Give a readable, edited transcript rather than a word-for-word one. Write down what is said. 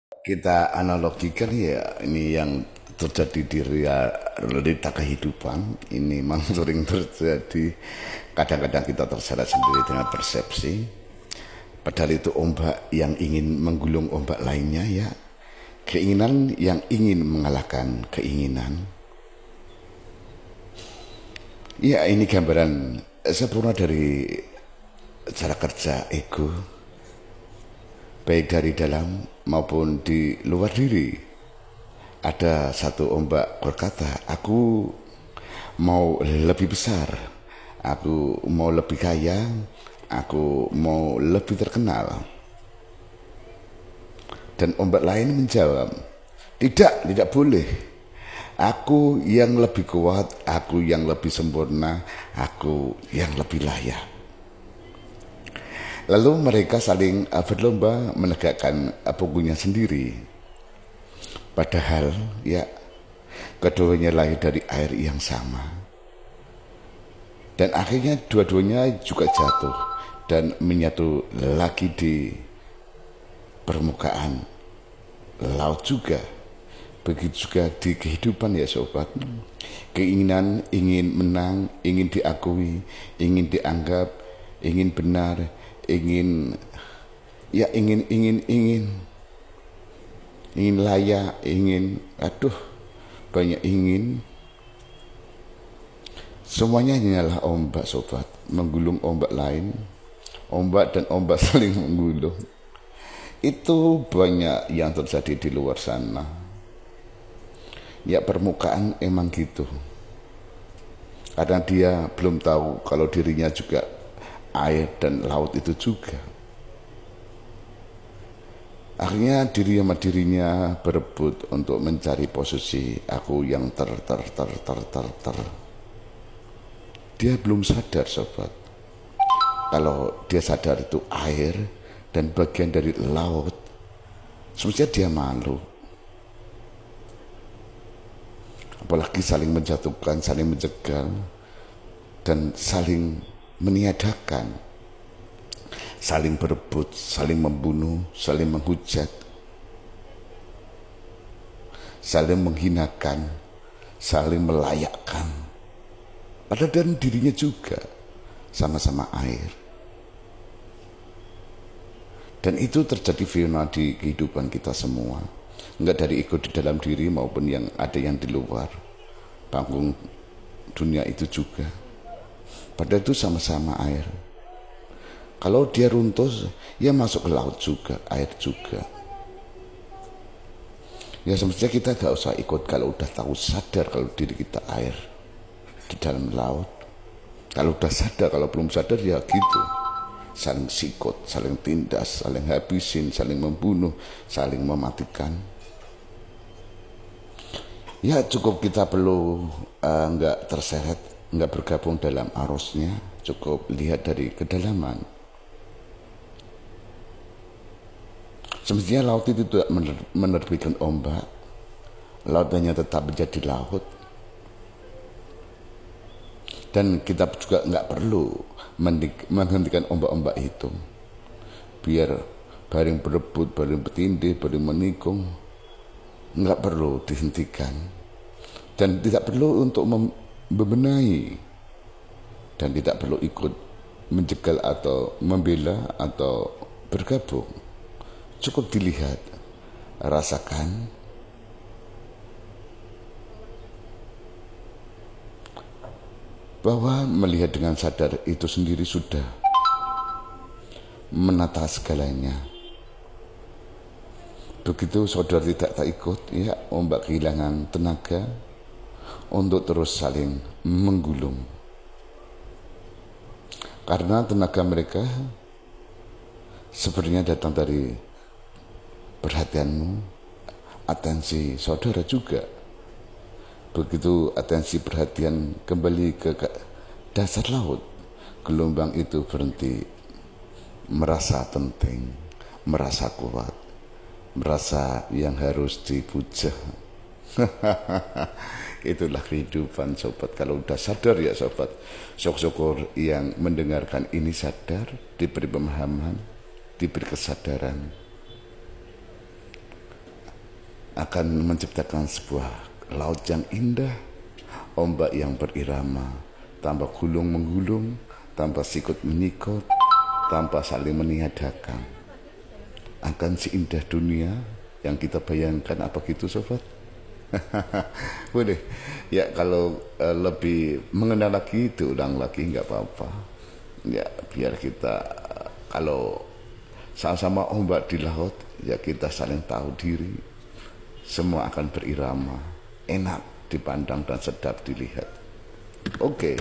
Kita analogikan ya, ini yang terjadi di realita kehidupan ini memang sering terjadi. Kadang-kadang kita terseret sendiri dengan persepsi, padahal itu ombak yang ingin menggulung ombak lainnya, ya keinginan yang ingin mengalahkan keinginan. Ya, ini gambaran sempurna dari cara kerja ego, baik dari dalam maupun di luar diri. Ada satu ombak berkata, aku mau lebih besar, aku mau lebih kaya, aku mau lebih terkenal. Dan ombak lain menjawab, tidak boleh. Aku yang lebih kuat, aku yang lebih sempurna, aku yang lebih layak. Lalu mereka saling berlomba menegakkan punggungnya sendiri. Padahal ya, keduanya lahir dari air yang sama. Dan akhirnya dua-duanya juga jatuh dan menyatu lagi di permukaan laut juga. Begitu juga di kehidupan ya sobat. Keinginan ingin menang, ingin diakui, ingin dianggap, ingin benar, ingin ingin layak, ingin banyak ingin. Semuanya hanyalah ombak sobat, menggulung ombak lain. Ombak dan ombak saling menggulung. Itu banyak yang terjadi di luar sana. Ya, permukaan emang gitu. Karena dia belum tahu kalau dirinya juga air dan laut itu juga. Akhirnya diri sama dirinya berebut untuk mencari posisi aku yang ter. Dia belum sadar sobat, kalau dia sadar itu air dan bagian dari laut, semestinya dia malu. Apalagi saling menjatuhkan, saling menjegal, dan saling meniadakan, saling berebut, saling membunuh, saling menghujat, saling menghinakan, saling melayakkan. Padahal dan dirinya juga sama-sama air. Dan itu terjadi fenomena di kehidupan kita semua. Enggak dari ego di dalam diri maupun yang ada yang di luar panggung dunia itu juga. Padahal itu sama-sama air. Kalau dia runtuh, ya masuk ke laut juga, air juga. Ya semestinya kita gak usah ikut kalau udah tahu sadar kalau diri kita air di dalam laut. Kalau udah sadar, kalau belum sadar ya gitu. Saling sikut, saling tindas, saling habisin, saling membunuh, saling mematikan. Ya cukup kita perlu nggak terseret, nggak bergabung dalam arusnya, cukup lihat dari kedalaman. Semestinya laut itu tidak menerbitkan ombak, laut hanya tetap menjadi laut. Dan kita juga nggak perlu menghentikan ombak-ombak itu, biar baring berebut, baring bertindih, baring menikung, nggak perlu dihentikan. Dan tidak perlu untuk membenahi, dan tidak perlu ikut menjegal atau membela atau bergabung. Cukup dilihat, rasakan, bahwa melihat dengan sadar itu sendiri sudah menata segalanya. Begitu saudara tidak ikut, ya ombak kehilangan tenaga untuk terus saling menggulung. Karena tenaga mereka sebenarnya datang dari perhatianmu, atensi saudara juga. Begitu atensi perhatian kembali ke dasar laut, gelombang itu berhenti merasa penting, merasa kuat, merasa yang harus dipuja. Itulah kehidupan sobat. Kalau udah sadar ya sobat, syukur yang mendengarkan ini sadar, diberi pemahaman, diberi kesadaran. akan menciptakan sebuah laut yang indah, ombak yang berirama, tanpa gulung menggulung, tanpa sikut menyikut, tanpa saling meniadakan. Akan seindah dunia yang kita bayangkan, apa gitu sobat? Boleh ya, kalau lebih mengenal lagi diulang lagi nggak apa-apa ya, biar kita kalau sama-sama ombak di laut ya, kita saling tahu diri, semua akan berirama, enak dipandang dan sedap dilihat. Oke.